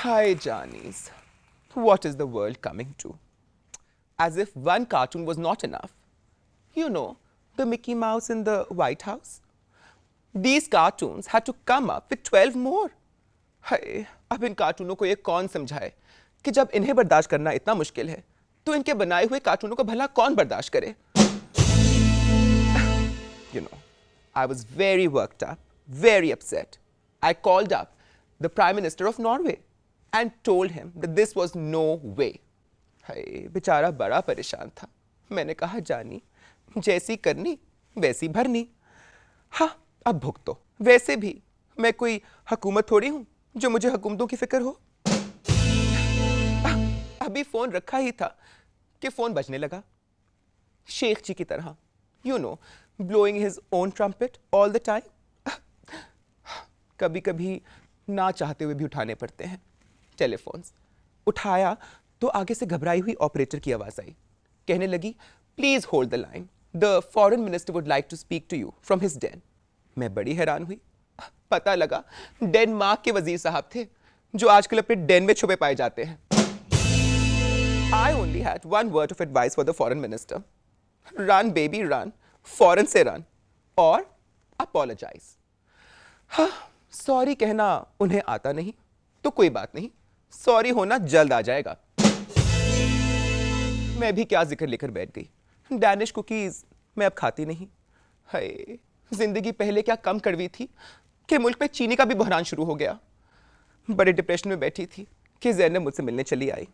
Hi, Johnnies. What is the world coming to? As if one cartoon was not enough. You know, the Mickey Mouse in the White House? These cartoons had to come up with 12 more. हाय, अब इन कार्टूनों को ये कौन समझाए कि जब इन्हें बर्दाश्त करना इतना मुश्किल है, तो इनके बनाए हुए कार्टूनों को भला कौन बर्दाश्त करे? You know, I was very worked up, very upset. I called up the Prime Minister of Norway and told him that this was no way. हाय, बेचारा बड़ा परेशान था. मैंने कहा जानी, जैसी करनी वैसी भरनी. हाँ, अब भुगतो. वैसे भी मैं कोई हुकूमत थोड़ी हूँ जो मुझे हुकूमतों की फिक्र हो. अभी फोन रखा ही था कि फोन बजने लगा. शेख जी की तरह, you know, blowing his own trumpet all the time. कभी कभी ना चाहते हुए भी उठाने पड़ते हैं टेलीफोन्स. उठाया तो आगे से घबराई हुई ऑपरेटर की आवाज आई. कहने लगी, please hold the line, the foreign minister would like to speak to you from his den. मैं बड़ी हैरान हुई. पता लगा डेनमार्क के वजीर साहब थे जो आजकल अपने डेन में छुपे पाए जाते हैं. I only had one word of advice for the foreign minister. Run baby run, फौरन से रन और apologize. हाँ, सॉरी कहना उन्हें आता नहीं तो कोई बात नहीं, सॉरी होना जल्द आ जाएगा. मैं भी क्या जिक्र लेकर बैठ गई. डैनिश कुकीज मैं अब खाती नहीं. हाय, जिंदगी पहले क्या कम कड़वी थी कि मुल्क में चीनी का भी बहरान शुरू हो गया. बड़े डिप्रेशन में बैठी थी कि ज़ैनब मुझसे मिलने चली आई.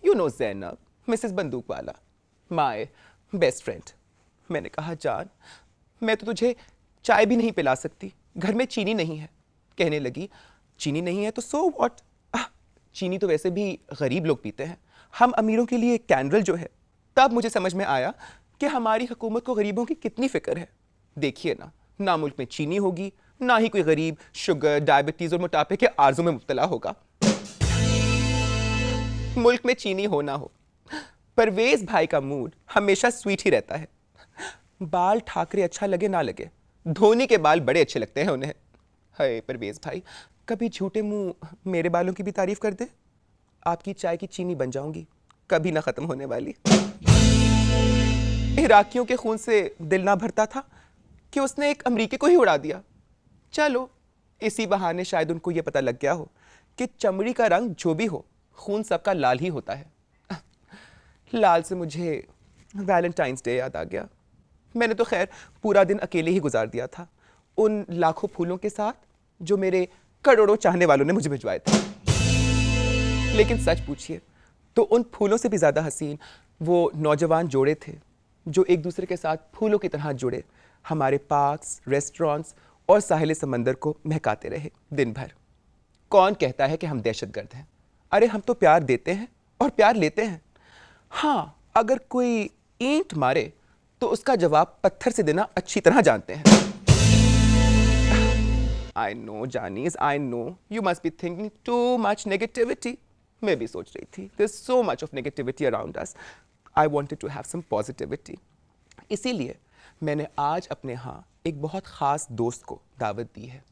यू नो ज़ैनब, मिसेस बंदूक वाला, माय बेस्ट फ्रेंड. मैंने कहा जान, मैं तो तुझे चाय भी नहीं पिला सकती, घर में चीनी नहीं है. कहने लगी, चीनी नहीं है तो सो व्हाट, चीनी तो वैसे भी गरीब लोग पीते हैं, हम अमीरों के लिए कैंडल जो है. तब मुझे समझ में आया कि हमारी हुकूमत को गरीबों की कितनी फिक्र है. देखिए ना मुल्क में चीनी होगी, ना ही कोई गरीब शुगर, डायबिटीज और मोटापे के आर्जों में मुब्तला होगा. मुल्क में चीनी हो ना हो, परवेज भाई का मूड हमेशा स्वीट ही रहता है. बाल ठाकरे अच्छा लगे ना लगे, धोनी के बाल बड़े अच्छे लगते हैं उन्हें. हाय परवेज भाई, कभी झूठे मुंह मेरे बालों की भी तारीफ कर दे. आपकी चाय की चीनी बन जाऊंगी, कभी ना खत्म होने वाली. इराकियों के खून से दिल ना भरता था कि उसने एक अमरीकी को ही उड़ा दिया. चलो इसी बहाने शायद उनको यह पता लग गया हो कि चमड़ी का रंग जो भी हो, खून सबका लाल ही होता है. लाल से मुझे वैलेंटाइंस डे याद आ गया. मैंने तो खैर पूरा दिन अकेले ही गुजार दिया था उन लाखों फूलों के साथ जो मेरे करोड़ों चाहने वालों ने मुझे भिजवाए थे. लेकिन सच पूछिए तो उन फूलों से भी ज्यादा हसीन वो नौजवान जोड़े थे जो एक दूसरे के साथ फूलों की तरह जुड़े हमारे पार्क्स, रेस्टोरेंट्स और साहिल समंदर को महकाते रहे दिन भर. कौन कहता है कि हम दहशतगर्द हैं? अरे हम तो प्यार देते हैं और प्यार लेते हैं. हाँ, अगर कोई ईंट मारे तो उसका जवाब पत्थर से देना अच्छी तरह जानते हैं. I know, Janice, I know. You must be thinking too much negativity. मैं भी सोच रही थी. There's so much of negativity around us. I wanted to have some positivity. इसीलिए मैंने आज अपने यहाँ एक बहुत ख़ास दोस्त को दावत दी है.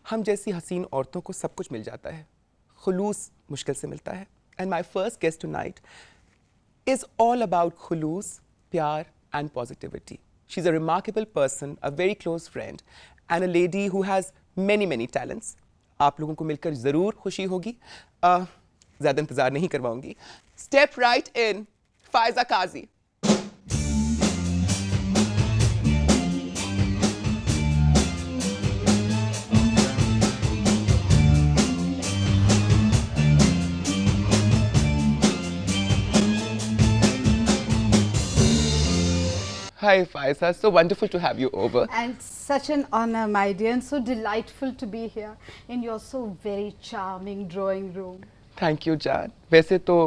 हम जैसी हसीन औरतों को सब कुछ मिल जाता है, खुलूस मुश्किल से मिलता है. And my first guest tonight is all about खुलूस, प्यार and positivity. She's a remarkable person, a very close friend, and a lady who has many talents. आप लोगों को मिलकर ज़रूर खुशी होगी. ज़्यादा इंतज़ार नहीं करवाऊंगी. Step right in, Faiza Qazi. Hi Faiza, so wonderful to have you over. And such an honor, my dear, and so delightful to be here in your so very charming drawing room. Thank you, Jan. वैसे तो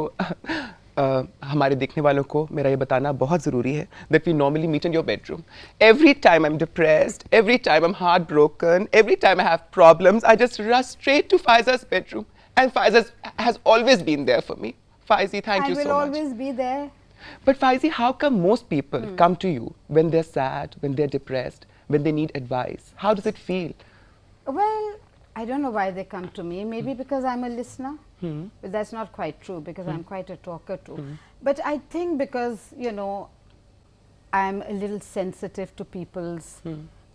हमारे देखने वालों को मेरा ये बताना बहुत ज़रूरी है that we normally meet in your bedroom. Every time I'm depressed, every time I'm heartbroken, every time I have problems, I just rush straight to Faiza's bedroom. And Faiza has always been there for me. Faizi, thank you so much. I will always be there. But Faizi, how come most people come to you when they're sad, when they're depressed, when they need advice? How does it feel? Well, I don't know why they come to me. Maybe because I'm a listener. But that's not quite true because I'm quite a talker too. But I think because, you know, I'm a little sensitive to people's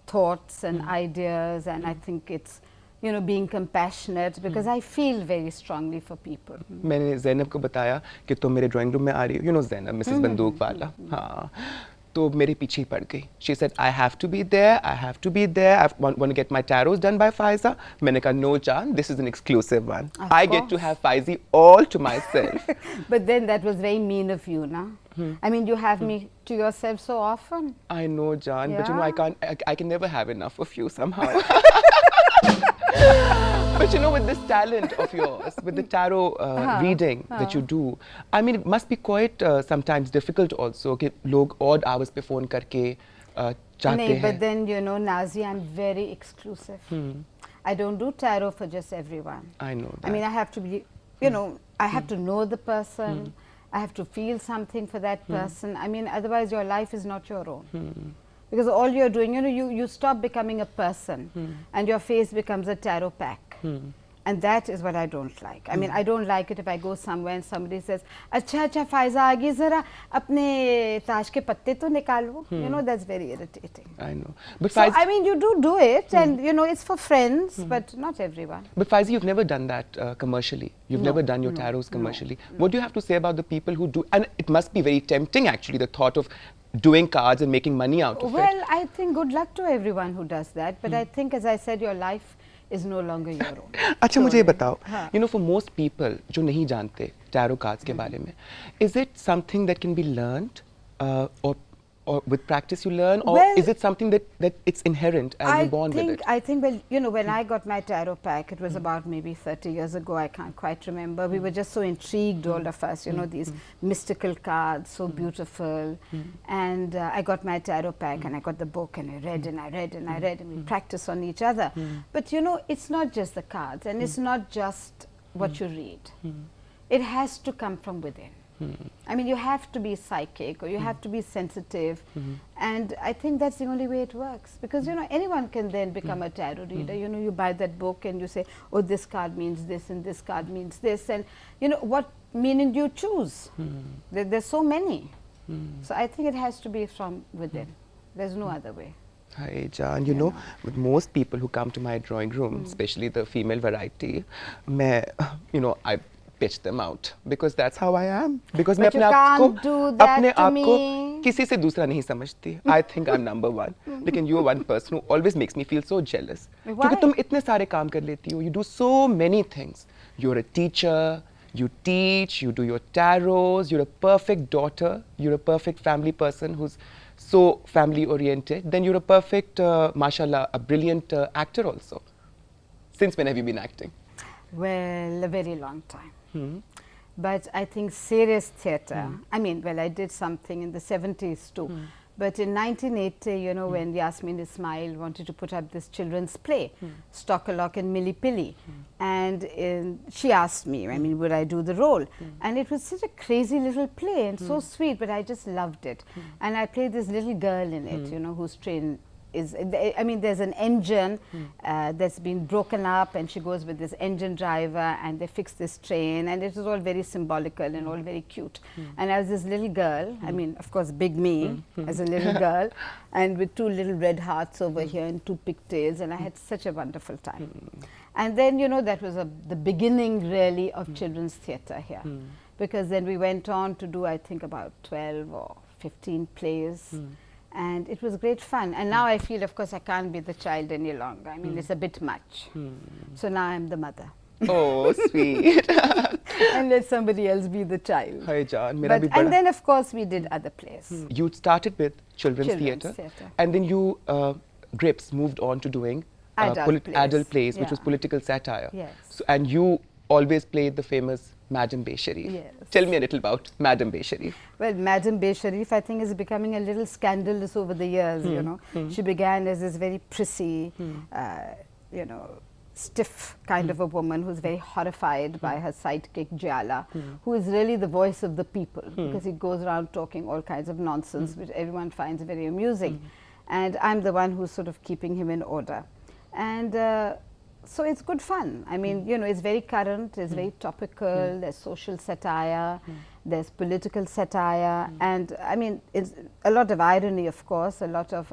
thoughts and ideas, and I think it's, you know, being compassionate because I feel very strongly for people. मैंने ज़ैनब को बताया कि तुम मेरे drawing room में आ रही हो, you know Zainab, Mrs बंदूक वाला, हाँ, तो मेरे पीछे ही पड़ गई. She said, I have to be there, I have to be there, I want to get my tarots done by Faiza. मैंने कहा, no Chan, this is an exclusive one. I get to have Faizi all to myself. But then that was very mean of you, na? I mean, you have me to yourself so often. I know, Jan, but you know, I can never have enough of you somehow. But you know, with this talent of yours, with the tarot reading that you do, I mean, it must be quite sometimes difficult also कि लोग odd hours पे phone करके चाहते नहीं, हैं. but then, you know, Nazi, I'm very exclusive. I don't do tarot for just everyone. I know that. I mean, I have to be, you know, I have to know the person. I have to feel something for that person. I mean, otherwise your life is not your own. Because all you're doing, you know, you stop becoming a person and your face becomes a tarot pack. And that is what I don't like. I mean, I don't like it if I go somewhere and somebody says, "Acha, acha, Faiza, aage zara apne tash ke patte to nikalo." You know, that's very irritating. I know. But So, Faiza, I mean, you do it and, you know, it's for friends, but not everyone. but Faiza, you've never done that commercially. You've No, never done your tarots commercially. What do you have to say about the people who do? And it must be very tempting, actually, the thought of doing cards and making money out of it. Well, I think good luck to everyone who does that. But I think, as I said, your life is no longer your own. अच्छा, मुझे ये बताओ, हाँ. you know, for most people जो नहीं जानते tarot cards के बारे में, is it something that can be learned, or with practice you learn, or Well, is it something that it's inherent and you're born with it? I think, well, you know, when I got my tarot pack, it was about maybe 30 years ago, I can't quite remember. We were just so intrigued, all of us, you know, these mystical cards, so beautiful. And I got my tarot pack and I got the book and I read and I read and I read and we practiced on each other. But, you know, it's not just the cards and it's not just what you read. It has to come from within. I mean, you have to be psychic or you have to be sensitive, and I think that's the only way it works, because, you know, anyone can then become a tarot reader. You know, you buy that book and you say, oh, this card means this and this card means this, and, you know, what meaning do you choose? There's so many. So I think it has to be from within. There's no other way. Hi, Jan. You know, with most people who come to my drawing room, especially the female variety, I pitch them out because that's how I am. Because मैं But you can't do that to me. किसी से दूसरा नहीं समझती. I think I'm number one. लेकिन you are one person who always makes me feel so jealous. Why? क्योंकि तुम इतने सारे काम कर लेती हो. You do so many things. You're a teacher. You teach. You do your tarots. You're a perfect daughter. You're a perfect family person who's so family oriented. Then you're a perfect, mashallah, a brilliant actor also. Since when have you been acting? Well, a very long time. But I think serious theatre, I mean, well, I did something in the 70s too. But in 1980, you know, when Yasmin Ismail wanted to put up this children's play, Stockalock and Milli Pilly, and she asked me, I mean, would I do the role? And it was such a crazy little play and so sweet, but I just loved it. And I played this little girl in it, you know, who's trained. I mean, there's an engine that's been broken up and she goes with this engine driver and they fix this train, and it was all very symbolical and all very cute. And I was this little girl, I mean, of course, big me as a little girl, and with two little red hearts over here and two pigtails, and I had such a wonderful time. And then, you know, that was the beginning really of children's theatre here, because then we went on to do, I think, about 12 or 15 plays. And it was great fun. And now I feel, of course, I can't be the child any longer. I mean, it's a bit much. So now I'm the mother. Oh, sweet. And let somebody else be the child. Hi, Jan. Mera bhi And bada. then, of course, we did other plays. You started with children's Children's theatre, theatre. and then you, Grips, moved on to doing adult plays, which was Yeah. political satire. Yes. So, and you always played the famous Madam Besharif. Yes. Tell me a little about Madam Besharif. Well, Madam Besharif, I think, is becoming a little scandalous over the years, you know. She began as this very prissy, you know, stiff kind of a woman who's very horrified by her sidekick Jala, who is really the voice of the people, because he goes around talking all kinds of nonsense, which everyone finds very amusing. And I'm the one who's sort of keeping him in order. And so it's good fun. I mean, you know, it's very current, it's very topical, there's social satire, there's political satire, and I mean, it's a lot of irony, of course, a lot of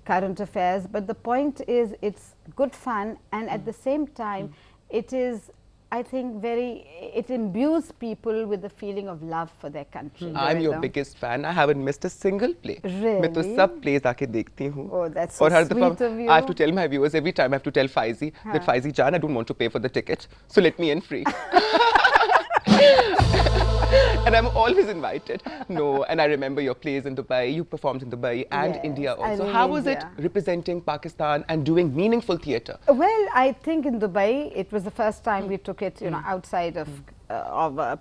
current affairs, but the point is it's good fun, and at the same time, it is, I think, it imbues people with the feeling of love for their country. I'm your biggest fan. I haven't missed a single play. Really? मैं तो सब plays आके देखती हूँ. Oh, that's so और हर sweet दफा of you. I have to tell my viewers every time. I have to tell Faizi that Faizi Jan, I don't want to pay for the ticket, so let me in free. And I'm always invited. No, and I remember your plays in Dubai. You performed in Dubai and Yes, India I also. love How was it India. representing Pakistan and doing meaningful theatre? Well, I think in Dubai, it was the first time we took it, you know, outside of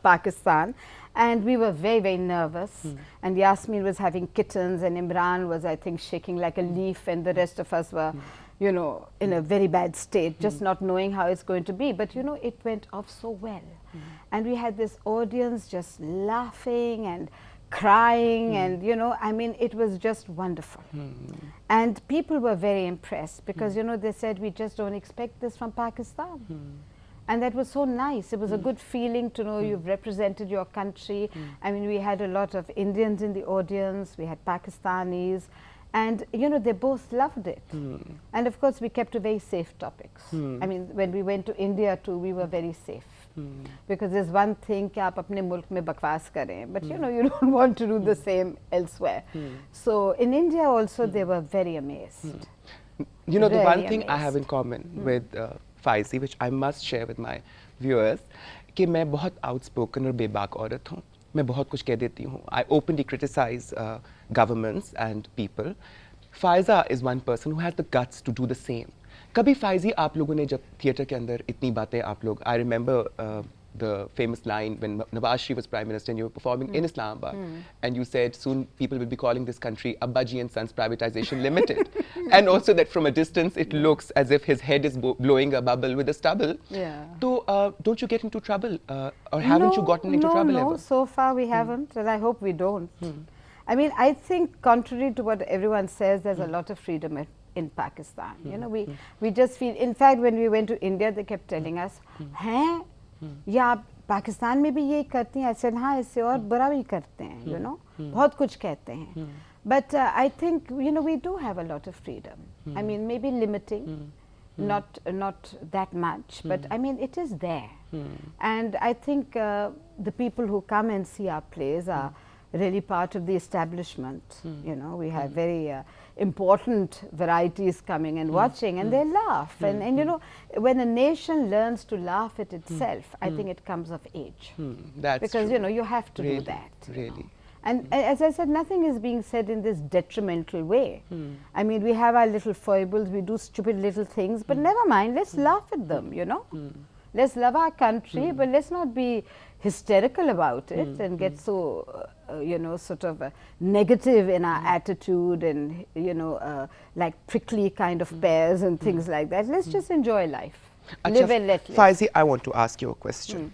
Pakistan, and we were very, very nervous. And Yasmin was having kittens, and Imran was, I think, shaking like a leaf, and the rest of us were, you know, in a very bad state, just not knowing how it's going to be. But, you know, it went off so well. And we had this audience just laughing and crying, and, you know, I mean, it was just wonderful. And people were very impressed because, you know, they said, we just don't expect this from Pakistan. And that was so nice. It was a good feeling to know you've represented your country. I mean, we had a lot of Indians in the audience, we had Pakistanis, and, you know, they both loved it. And of course, we kept to very safe topics. I mean, when we went to India too, we were very safe. Because there's one thing कि आप अपने मुल्क में बकवास करें, but you know, you don't want to do the same elsewhere. So in India also, they were very amazed. You know, the Really one thing I have in amazed. common with Faizi, which I must share with my viewers, कि मैं बहुत outspoken और बेबाक औरत हूँ. मैं बहुत कुछ कह देती हूँ. I openly criticize governments and people. Faiza is one person who has the guts to do the same. कभी फाइजी आप लोगों ने जब थिएटर के अंदर इतनी बातें आप लोग, I remember the famous line when Nawazish was Prime Minister and you were performing in Islamabad, and you said soon people will be calling this country Abbaji and Sons Privatization Limited, and also that from a distance it looks as if his head is blowing a bubble with a stubble. Yeah. So don't you get into trouble, or haven't you gotten into trouble No, ever? so far we haven't, and I hope we don't. I mean, I think contrary to what everyone says, there's a lot of freedom in Pakistan. You know, we just feel, in fact, when we went to India, they kept telling us, हैं या आप पाकिस्तान में भी यही करती हैं? I said, हाँ, इससे और बुरा भी करते हैं, you know, बहुत कुछ कहते हैं. But I think, you know, we do have a lot of freedom. I mean, maybe limiting, not that much, but I mean, it is there. And I think the people who come and see our plays are really part of the establishment. You know, we have very important varieties coming and watching, and they laugh. And you know, when a nation learns to laugh at itself, I think it comes of age. That's Because, true. you know, you have to Really, do that. you know. really. And as I said, nothing is being said in this detrimental way. I mean, we have our little foibles, we do stupid little things, but never mind, let's laugh at them, you know. Let's love our country, but let's not be hysterical about it and get so, you know, sort of negative in our attitude and, you know, like prickly kind of pears and things like that. Let's just enjoy life. Live and let live. Faizi, I want to ask you a question.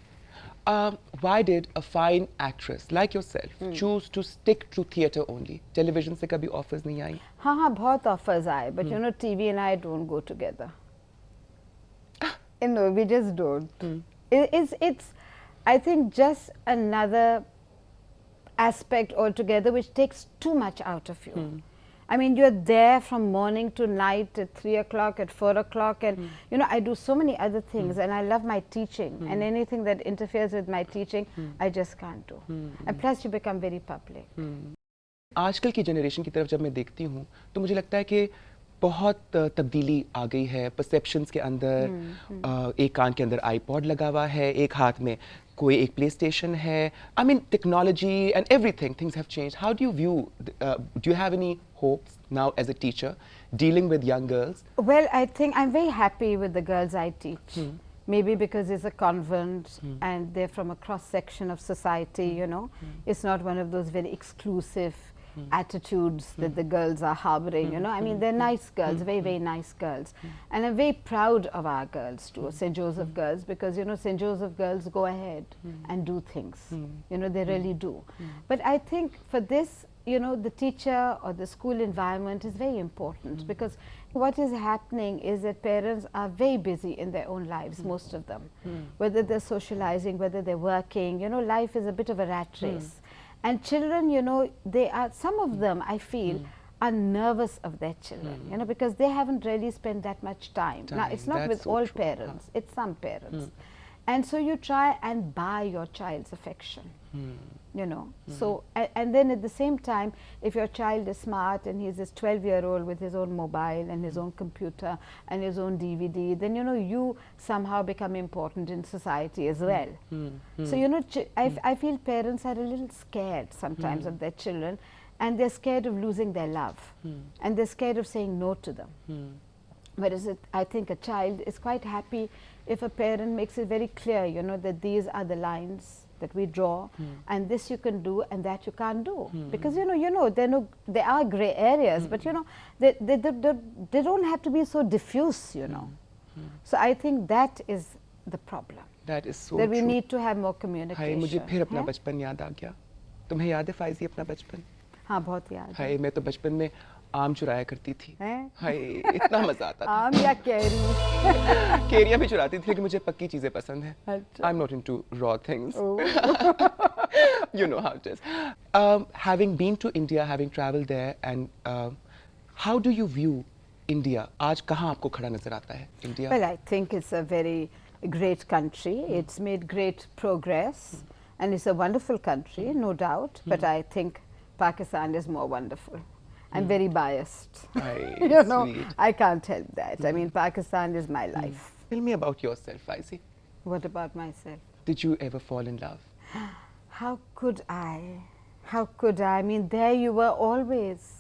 Why did a fine actress like yourself choose to stick to theatre only? Television se kabhi offers nahi aayi? हाँ, बहुत offers आए, but you know, TV and I don't go together. You know, we just don't. It's, I think, just another aspect altogether which takes too much out of you. I mean, you're there from morning to night at 3 o'clock, at 4 o'clock, and you know, I do so many other things, and I love my teaching, and anything that interferes with my teaching, I just can't do. And plus, you become very public. आजकल की generation की तरफ जब मैं देखती हूँ तो मुझे लगता है कि बहुत तब्दीली आ गई है परसेप्शंस के अंदर. एक कान के अंदर आईपॉड लगा हुआ है, एक हाथ में कोई एक प्ले स्टेशन है. I mean, technology and everything, things have changed. How do you view, do you have any hopes now as a teacher dealing with young girls? Well, I think I'm very happy with the girls I teach. Maybe because it's a convent and they're from a cross section of society, you know. It's not one of those very exclusive attitudes that the girls are harboring, you know. I mean, they're nice girls, very, very nice girls. And I'm very proud of our girls too, St. Joseph girls, because, you know, St. Joseph girls go ahead and do things. You know, they really do. But I think for this, you know, the teacher or the school environment is very important, because what is happening is that parents are very busy in their own lives, most of them, whether they're socializing, whether they're working, you know, life is a bit of a rat race. And children, you know, they are, some of them, I feel, are nervous of their children, you know, because they haven't really spent that much time. Now, it's not with all parents, it's some parents. And so you try and buy your child's affection, you know. So, and then at the same time, if your child is smart and he's this 12-year-old with his own mobile and his own computer and his own DVD, then, you know, you somehow become important in society as well. So, you know, I feel parents are a little scared sometimes of their children, and they're scared of losing their love, and they're scared of saying no to them. Whereas I think a child is quite happy if a parent makes it very clear, you know, that these are the lines that we draw, and this you can do and that you can't do. Because, you know, there are grey areas, but, you know, they don't have to be so diffuse, you know. So I think that is the problem. That is so that we true. need to have more communication. हाय, मुझे फिर अपना बचपन याद आ गया. तुम्हें याद है फाइजी अपना बचपन? हाँ, बहुत याद है. हाय, मैं तो बचपन में आम चुराया करती थी. हाय, इतना मजा आता था. आम या कैरी? केरियां भी चुराती थी, लेकिन मुझे पक्की चीजें पसंद हैं. I'm not into raw things. You know how it is. Having been to India, having traveled there, and how do you view India? आज कहाँ आपको खड़ा नजर आता है India? Well, I think it's a very great country. It's made great progress, and it's a wonderful country, no doubt. But I think Pakistan is more wonderful. I'm very biased. You know, sweet. I can't help that. I mean, Pakistan is my life. Tell me about yourself, Faizi. What about myself? Did you ever fall in love? How could I? How could I? I mean, there you were always.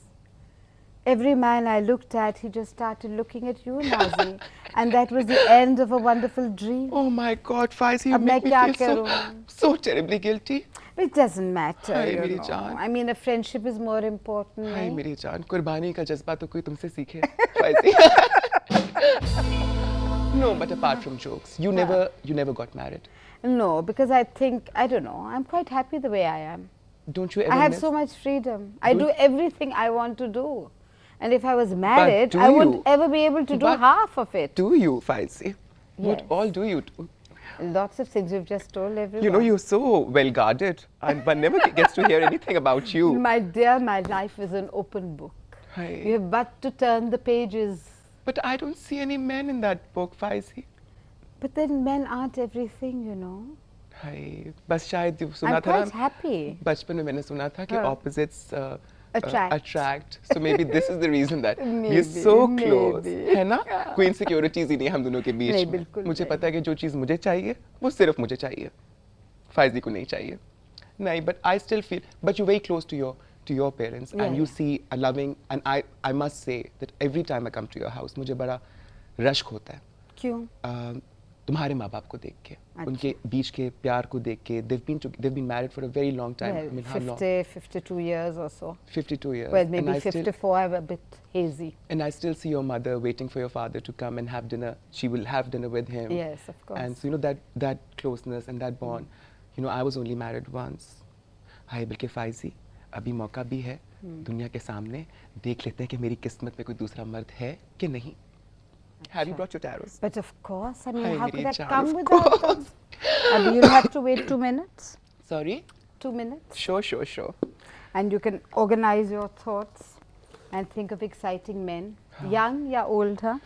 Every man I looked at, he just started looking at you, Nazi. And that was the end of a wonderful dream. Oh my God, Faizi, you Ab make me main feel kya so terribly guilty. It doesn't matter, Hi, you meri know. jaan. I mean, a friendship is more important. Hi nahi? मेरी जान, कुर्बानी का जज्बा तो कोई तुमसे सीखे, Faizi. No, but apart from jokes, you never got married. No, because I think, I don't know, I'm quite happy the way I am. Don't you ever I have miss? so much freedom. I do everything I want to do. And if I was But married, do I wouldn't you? ever be able to do But half of it. Do you, Faizi? What Yes. all do you do? Lots of things you've just told everyone. You know, you're so well guarded, and one never gets to hear anything about you. My dear, my life is an open book. Hi. You have but to turn the pages. But I don't see any men in that book, Faizi. But then men aren't everything, you know. हाय, बस शायद सुना I'm था quite ना, happy. बचपन में मैंने सुना था कि हाँ. opposites Attract. So maybe this is the reason that we're Maybe, so close. maybe. है ना? कोई insecurities ही नहीं हम दोनों के बीच नहीं, में. बिल्कुल मुझे नहीं. पता है कि जो चीज़ मुझे चाहिए वो सिर्फ मुझे चाहिए. फाइजी को नहीं चाहिए. नहीं, but I still feel, but you're very close to your parents, Yeah, and you yeah. see a loving, and I must say that every time I come to your house मुझे बड़ा रश्क होता है. क्यों? तुम्हारे माँ बाप को देख के, उनके बीच के प्यार को देख के, they've been married for a very long time. Well, I mean, how long? 52 years or so. 52 years. Well, And maybe I still- 54, I'm a bit hazy. And I still see your mother waiting for your father to come and have dinner. She will have dinner with him. Yes, of course. And so, you know, that closeness and that bond. You know, I was only married once. हाय बल्कि फाइजी, अभी मौका भी है दुनिया के सामने, देख लेते हैं कि मेरी किस्मत में कोई दूसरा मर्द है कि नहीं. Have you brought your tarots? But of course, I mean, Hi, how Miri could that Chan, come of without them? I mean, you'll have to wait 2 minutes. Sorry? 2 minutes. Sure. And you can organize your thoughts and think of exciting men. Young या old, huh?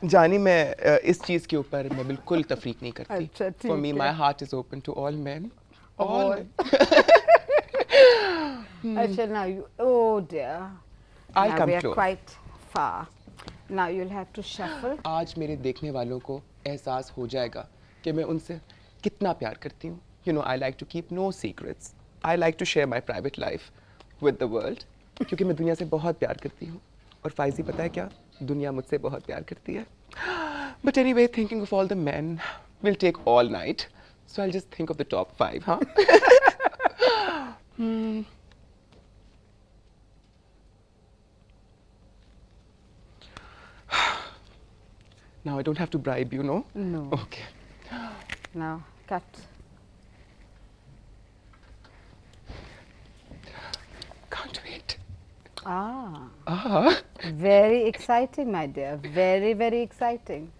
जानी मैं इस चीज़ के ऊपर मैं बिल्कुल तफरीक नहीं करती. अच्छा, ठीक For me, है. my heart is open to all men. All men. Actually, now you, oh dear. I'll Now come we are close. quite far. Now you'll have to shuffle. आज मेरे देखने वालों को एहसास हो जाएगा कि मैं उनसे कितना प्यार करती हूँ. You know, I like to keep no secrets. I like to share my private life with the world. क्योंकि मैं दुनिया से बहुत प्यार करती हूँ. और फाइजी पता है क्या? दुनिया मुझसे बहुत प्यार करती है. But anyway, thinking of all the men will take all night. So I'll just think of the top 5, huh? Now I don't have to bribe you, no? No. Okay. Now cut. Very exciting, my dear. Very, very exciting.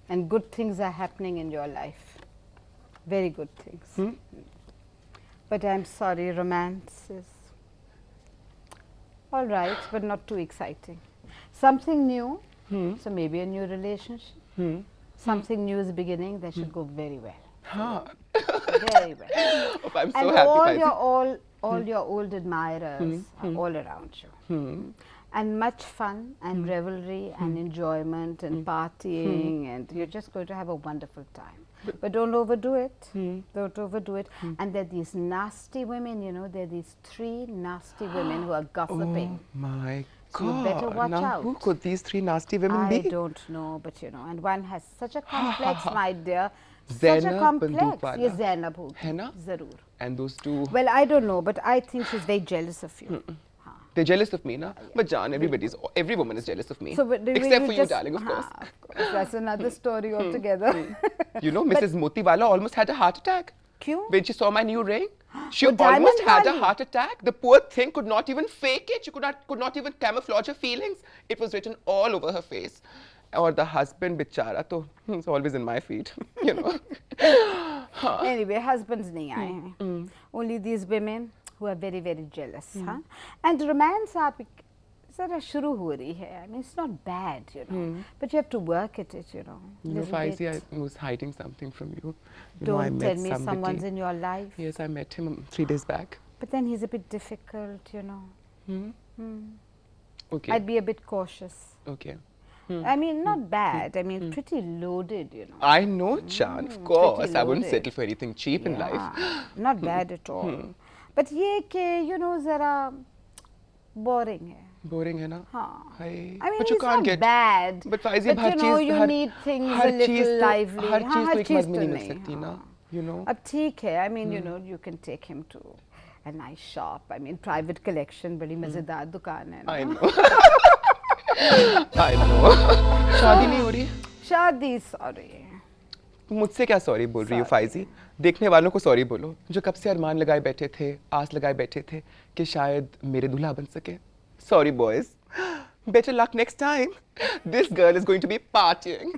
And good things are happening in your life. Very good things. But I'm sorry, romance is all right, but not too exciting. Something new, so maybe a new relationship. Something new is beginning, that should go very well. Very well. Oh, I'm so And happy. all your old admirers are all around you. And much fun and revelry and enjoyment and partying, and you're just going to have a wonderful time. But don't overdo it. Don't overdo it. And there are these nasty women, you know, there are these 3 nasty women who are gossiping. Oh my God. So you better watch now, out. who could these 3 nasty women I be? don't know, but you know, and one has such a complex, my dear. Such a Zainab complex. Bandukwala. Yes, Zainab hogi. है ना? Zarur. And those 2, Well, I don't know, but I think she's very jealous of you. they're jealous of me, na? But John, every woman is jealous of me. So, but Except for you, darling, of course. Of course. That's another story altogether. You know, Mrs. Motiwala almost had a heart attack. Kyun? When she saw my new ring, she Oh, diamond almost had a wali. heart attack. The poor thing could not even fake it. She could not even camouflage her feelings. It was written all over her face. Or the husband, bichara, to it's always in my feet, you know. Anyway, husbands nahi aaye hain. Only these women who are very, very jealous. Huh? And romance aap zara shuru ho rahi hai. I mean, it's not bad, you know. But you have to work at it, you know. You know, little Faizi, bit. I was hiding something from you. You know, I Don't met tell me somebody. someone's in your life. Yes, I met him 3 days back. But then he's a bit difficult, you know. Okay. I'd be a bit cautious. Okay. I mean, not bad. I mean, pretty loaded, you know. I know, Chan, of course. pretty I wouldn't loaded. settle for anything cheap in life. Yeah, not bad at all. But ye ke, you know, zara boring hai. Boring है ना? हाँ. Hi. I mean, But you it's can't not get. bad. But Faizi, but her you know, cheese- you her- need things her a little चीज़ तो- lively. हर हाँ, चीज़ तो एक चीज़ मर्द में तो नहीं मिल नहीं, सकती ना, you know. अब ठीक है. I mean, you know, you can take him to a nice shop. I mean, private collection, बड़ी मजेदार दुकान है ना. I know. I know. शादी नहीं हो रही? शादी, sorry. मुझसे क्या सॉरी बोल रही हो फाइजी? देखने वालों को सॉरी बोलो जो कब से अरमान लगाए बैठे थे, आस लगाए बैठे थे कि शायद मेरे दूल्हा बन सके. Sorry boys. Better luck next time. This girl is going to be partying.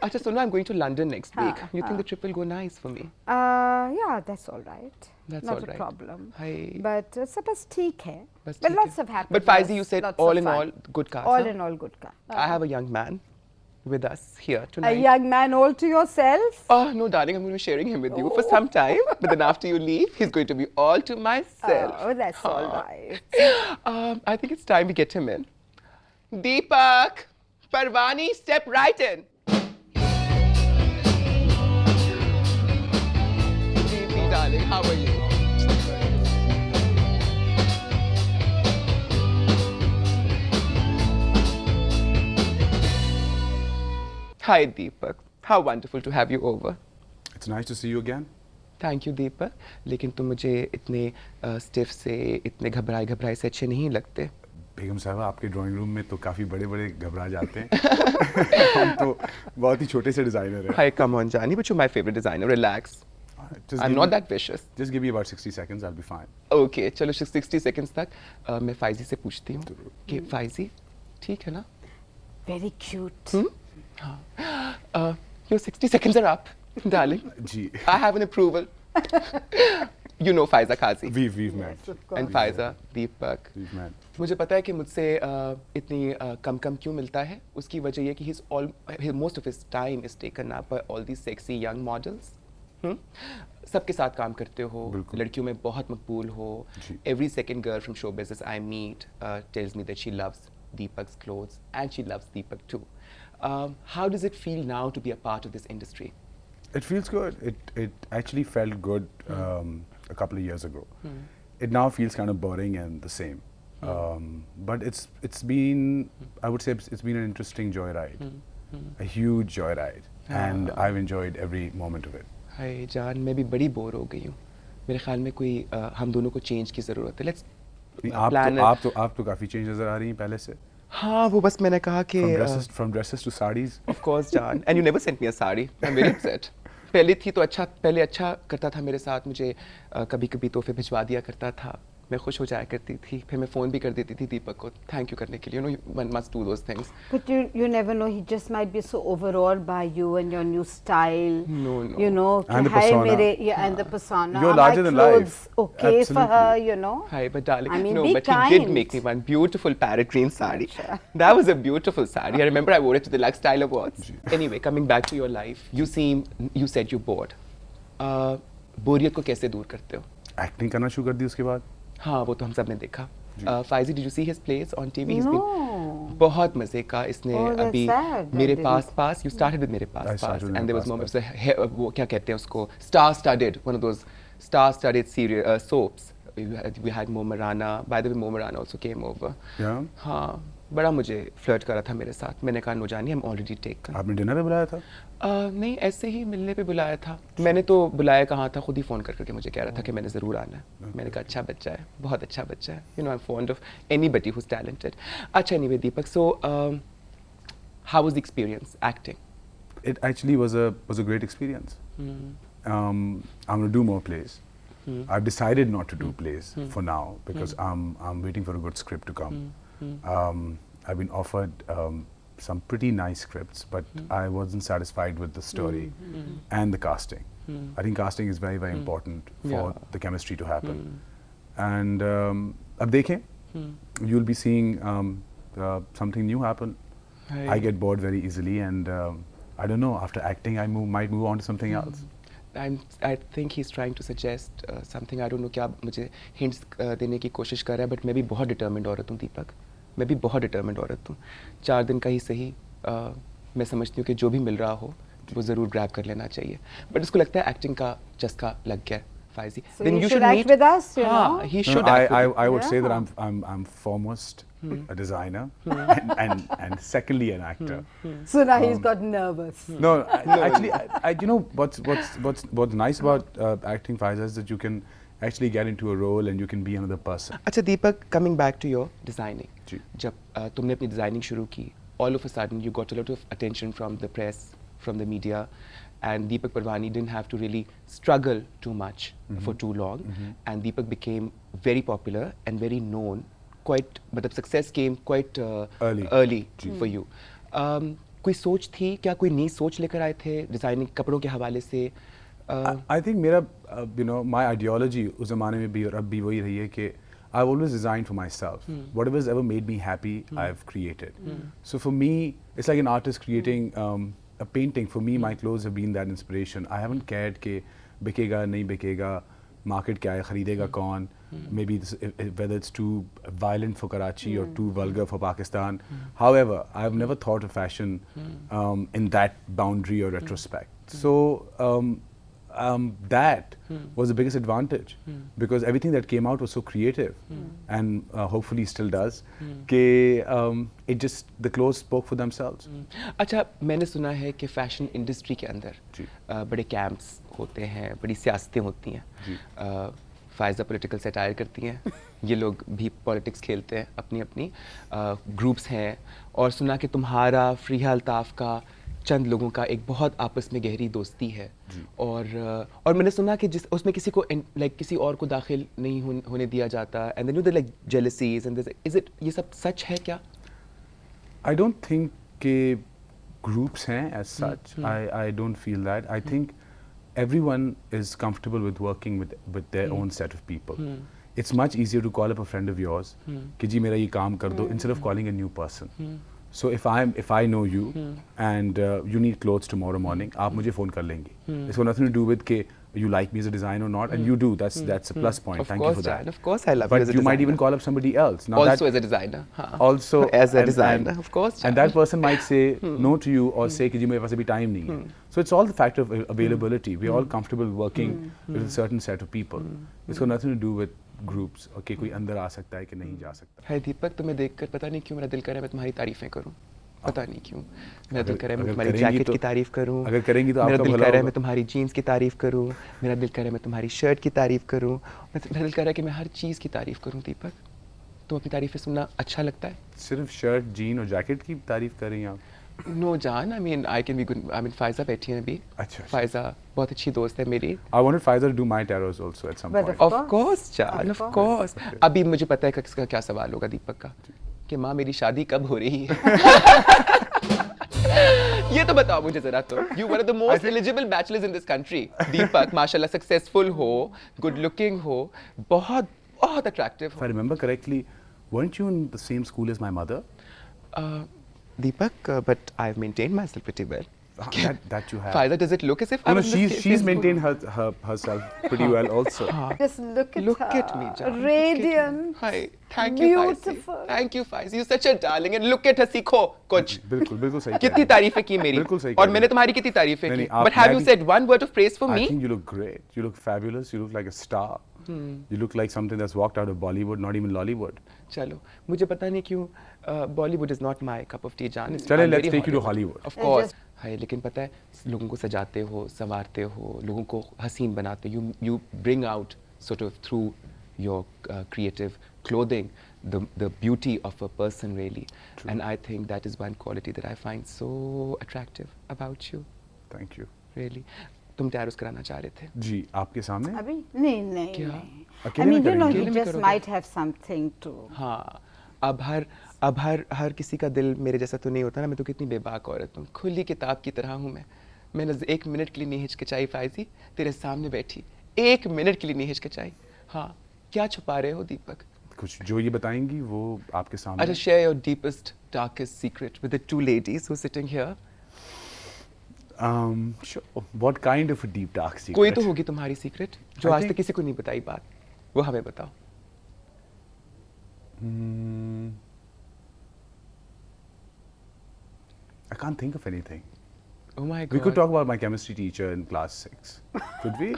अच्छा सुनो, I'm going to London next week. You think the trip will go nice for me? Yeah, that's all right. That's not all a right. problem. Hi. But सब बस ठीक है. बस But ठीक lots है. of happiness. But Faizi, you said lots all of in fun. all good cast. All huh? in all good car. I have a young man with us here A tonight. young man all to yourself? Oh no, darling, I'm going to be sharing him with you for some time. But then after you leave, he's going to be all to myself. Oh, that's all right. I think it's time we get him in. Deepak Perwani, step right in. Good evening, darling. How are you? Hi, Deepak. How wonderful to have you over. It's nice to see you again. Thank you Deepak, लेकिन तुम मुझे इतने stiff से, इतने घबराए से अच्छे नहीं लगते. बेगम साहब, आपके ड्राइंग रूम में तो काफ़ी बड़े-बड़े घबरा जाते हैं. हम तो बहुत ही छोटे से डिज़ाइनर हैं. Hi, come on, Johnny, but you're my favorite designer. Relax. I'm not that vicious. Just give me about 60 seconds, I'll be fine. Okay, चलो 60 seconds तक मैं फाइजी से पूछती हूँ कि फाइजी ठीक है ना? Very cute. Your 60 seconds are up, darling. Ji. I have an approval. You know Faiza Qazi. We've met. of course. And Faiza, Deepak. We've met. मुझे पता है कि मुझसे इतनी कम क्यों मिलता है. उसकी वजह ये कि most of his time is taken up by all these sexy young models. सबके साथ काम करते हो, लड़कियों में बहुत मकबूल हो. Every second girl from show business I meet tells me that she loves Deepak's clothes and she loves Deepak too. How does it feel now to be a part of this industry? It feels good. It actually felt good a couple of years ago. It now feels kind of boring and the same. But it's been, I would say it's been an interesting joyride. A huge joyride. And I've enjoyed every moment of it. हाय जान, मैं भी बड़ी bore हो गई हूँ. मेरे ख्याल में कोई हम दोनों को चेंज की ज़रूरत है. Let's plan. आप तो काफ़ी चेंज नज़र आ रही हैं पहले से. हाँ, वो बस मैंने कहा कि From dresses to sarees. Of course, John. And you never sent me a sari. I'm very upset. पहले अच्छा करता था मेरे साथ. मुझे कभी-कभी तोहफे भिजवा दिया करता था. मैं खुश हो जाया करती थी, फिर मैं फ़ोन भी कर देती थी दीपक को थैंक यू करने के लिए, one must do those things. But you never know, he just might be so overawed by you and your new style. No. You know, And the hi, persona. and the persona. You're Are larger my than life. clothes okay for her, Absolutely. you know? Hi, but darling, I mean, no, be but he did kind. make me one beautiful parrot green sari. That was a beautiful sari. I remember I wore it to the Lux Style Awards. Anyway, coming back to your life, you said you're bored. बोरियत को कैसे दूर करते हो? Acting करना शुरू कर दी उसके बाद. हाँ, वो तो हम सब ने देखा. Faizi, did you see his plays on TV? He's No. been बहुत मजे का. इसने Oh, that's अभी sad. I मेरे didn't. Pass you started with मेरे I pass started with and there was मेरे moments वो क्या कहते हैं उसको, star-studded, one of those star-studded serial soaps. We had Mo Marana. By the way, Mo Marana also came over. Yeah. हाँ, बड़ा मुझे फ्लर्ट करा था मेरे साथ. मैंने कहा नौजानी, I'm already taken. आपने डिनर पे बुलाया था? नहीं, ऐसे ही मिलने पे बुलाया था. मैंने तो बुलाया कहाँ था, खुद ही फ़ोन करके मुझे कह रहा था कि मैंने ज़रूर आना है. मैंने कहा अच्छा बच्चा है, बहुत अच्छा बच्चा है. You know, I'm fond of anybody who's talented. अच्छा, anyway, Deepak, so how was the experience acting? It actually was a great experience. I'm going to do more plays. I've decided not to do plays for now because I'm waiting for a good script to come. I've been offered some pretty nice scripts, but I wasn't satisfied with the story and the casting. I think casting is very, very important for the chemistry to happen. And ab dekhen, you'll be seeing something new happen. I get bored very easily, and I don't know, after acting I might move on to something else. I think he's trying to suggest something. I don't know क्या मुझे hints देने की कोशिश कर रहा है, but मैं भी बहुत determined औरत हूँ दीपक. मैं भी बहुत determined औरत हूँ. 4 दिन का ही सही मैं समझती हूँ कि जो भी मिल रहा हो वो ज़रूर grab कर लेना चाहिए. But उसको लगता है acting का चस्का लग गया है, Faizi. So Then you should act with us, you know? He No, should act with I would say that Yeah. I'm foremost a designer and secondly an actor. So now he's got nervous. No, actually, you know what's nice about acting, Faiza, is that you can actually get into a role and you can be another person. अच्छा दीपक, coming back to your designing. जी. जब तुमने अपनी designing शुरू की, all of a sudden you got a lot of attention from the press, from the media, and Deepak Perwani didn't have to really struggle too much for too long, and Deepak became very popular and very known. Quite, but the success came quite early for you. कोई सोच थी क्या, कोई नई सोच लेकर आए थे डिजाइनिंग कपड़ों के हवाले से? I think मेरा my ideology उस ज़माने में भी और अब भी वही रही है कि I've always designed for myself. Whatever has ever made me happy, I've created. So for me, it's like an artist creating a painting. For me, my clothes have been that inspiration. I haven't cared कि बिकेगा नहीं बिकेगा, market क्या है, खरीदेगा कौन, maybe whether it's too violent for Karachi or too vulgar for Pakistan. However, I've never thought of fashion in that boundary or retrospect. So that was the biggest advantage because everything that came out was so creative and hopefully still does कि it just the clothes spoke for themselves. अच्छा, मैंने सुना है कि fashion industry के अंदर बड़े camps होते हैं, बड़ी सियासतें होती हैं. फ़ायज़ा पॉलिटिकल सटायर करती हैं, ये लोग भी पॉलिटिक्स खेलते हैं, अपनी अपनी ग्रुप्स हैं, और सुना कि तुम्हारा फ़रीहा अल्ताफ़ का चंद लोगों का एक बहुत आपस में गहरी दोस्ती है, और मैंने सुना कि जिस उसमें किसी को किसी और को दाखिल नहीं होने दिया जाता, and then like jealousies and is it, ये सब सच है क्या? I don't think कि groups हैं as such. I don't feel that. I think everyone is comfortable with working with their own set of people. It's much easier to call up a friend of yours कि जी मेरा ये काम कर दो, instead of calling a new person. So if I know you and you need clothes tomorrow morning, आप मुझे phone कर लेंगी. It's got nothing to do with कि you like me as a designer or not, and you do. That's a plus point. Of Thank course, you for that. Jan, of course, I love But you as a you might designer. even call up somebody else. Now Also that, as a designer. also as a and- designer, and- of course. And that person might say no to you or say कि जी मेरे पास अभी time नहीं है. So it's all the factor of availability. We're all comfortable working with a certain set of people. It's got nothing to do with groups. Okay, कोई अंदर आ सकता है कि नहीं जा सकता. है दीपक, तुम्हें देखकर पता नहीं क्यों मेरा दिल कर रहा है मैं तुम्हारी तारीफें करूं. पता नहीं क्यों मेरा दिल कर रहा है मैं तुम्हारी करेंगी जैकेट तो- की तारीफ करूं. अगर करेंगी तो मेरा आपका दिल भला कर रहा है होगा. मैं तुम्हारी जीन्स की तारीफ करूं. मेरा दिल कर रहा है मैं तुम्हारी शर्ट की तारीफ करूं. मेरा दिल कर रहा है कि मैं हर चीज़ की तारीफ करूं. दीपक, तुम अपनी तारीफें सुनना अच्छा लगता है? सिर्फ शर्ट, जीन और जैकेट की तारीफ कर रही हैं आप? No, Jan. I mean, I can be good. I mean, Faiza बैठी है अभी. अच्छा. Faiza बहुत अच्छी दोस्त है मेरी. I wanted Faiza to do my tarots also at some But point. Of course, Jan. Of course. अभी मुझे पता है कि किसका क्या सवाल होगा दीपक का. कि माँ मेरी शादी कब हो रही है? ये तो बताओ मुझे जरा तो. You one of the most eligible bachelors in this country. दीपक माशाल्लाह successful हो, good looking हो, बहुत बहुत attractive If हो. I remember correctly, weren't you in the same school as my mother? Deepak, but I've maintained myself pretty well. That you have. Faiza, does it look as if No, I no, was in the she's same maintained herself pretty well also. Just look at her. Look at me, Jan. Radiant. Hi, thank you, Faiza. Beautiful. Thank you, Faiza. You're such a darling. And look at her, सीखो कुछ. बिल्कुल सही. कितनी तारीफें की मेरी. बिल्कुल सही और कह मैंने रही. तुम्हारी कितनी तारीफें नहीं, की. नहीं, आप- But have मैं you भी- said one word of praise for I me? think you look great. You look fabulous. You look like a star. You look like something that's walked out of Bollywood, not even Lollywood. चलो, मुझे पता नहीं क्यों Bollywood is not my cup of tea, Jan. चले, I'm let's very take you to Hollywood. Of course. है, लेकिन पता है लोगों को सजाते हो, संवारते हो, लोगों को हसीन बनाते हो. You bring out sort of through your creative clothing the beauty of a person really. True. And I think that is one quality that I find so attractive about you. Thank you. Really. तुम टैरोस कराना चाह रहे थे. जी, आपके सामने? अभी नहीं. क्या? I अकेले mean, में you know, करेंगे? he अकेले में just करोगे? might have something to. हाँ. अब हर किसी का दिल मेरे जैसा तो नहीं होता ना. मैं तो कितनी बेबाक औरत हूँ. खुली किताब की तरह हूँ मैं. मैंने 1 मिनट के लिए नहीं हिचकिचाई फाइजी. तेरे सामने बैठी 1 मिनट के लिए नहीं हिचकिचाई. हाँ. क्या छुपा रहे हो दीपक? कुछ जो ये बताएंगी वो आपके सामने. I'll share your deepest, darkest secret with the 2 ladies who are sitting here. Sure. What kind of a deep dark secret? कोई तो होगी तुम्हारी सीक्रेट जो I आज तक think- किसी को नहीं बताई बात. वो हमें बताओ. I can't think of anything. Oh my God. We could talk about my chemistry teacher in class 6. Could we?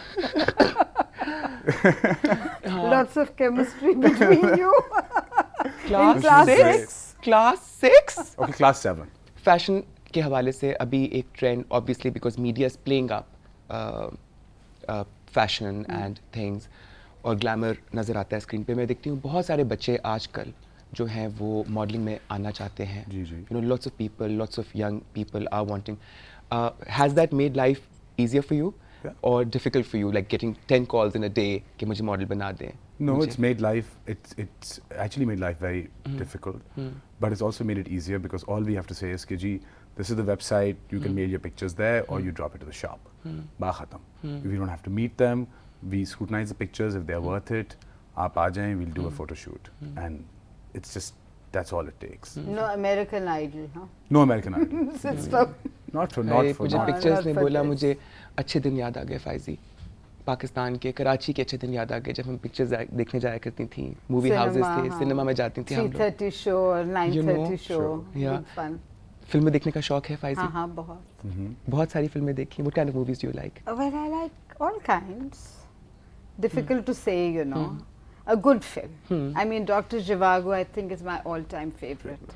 Lots of chemistry between you. Class class 6. Class 6. Okay, class 7. Fashion के हवाले से अभी एक trend obviously because media is playing up fashion and things और glamour नज़र आता है screen पे. मैं देखती हूँ बहुत सारे बच्चे आजकल जो हैं वो मॉडलिंग में आना चाहते हैं. जी, जी. You know lots of people, lots of young people are wanting. Has that made life easier for you or difficult for you, like getting 10 calls in a day कि मुझे मॉडल बना दें? No, it's made life. It's actually made life very difficult, but it's also made it easier because all we have to say is, "Ji, this is the website. You can mail your pictures there, or you drop it to the shop. Ba khatam. We don't have to meet them. We scrutinize the pictures if they're worth it. Aap aa jayein, we'll do a photo shoot, and it's just that's all it takes. No American Idol, huh? No American Idol. Sister. Not for मुझे not. Pictures Not ने for बोला this. मुझे अच्छे दिन याद आ गए फाइजी. पाकिस्तान के कराची के अच्छे दिन याद आ गए जब हम पिक्चर्स देखने जाया करती थी. मूवी हाउसेस थे, सिनेमा में जाती थी हम लोग. 3:30 show or 9:30 show. Yeah. Good fun. फिल्में देखने का शौक है फाइजी? हाँ बहुत. बहुत सारी फिल्में देखी. What kind of movies do you like? Well, I like all kinds. Difficult to say, you know. A good film. I mean, Dr. Zhivago, I think, is my all-time favorite.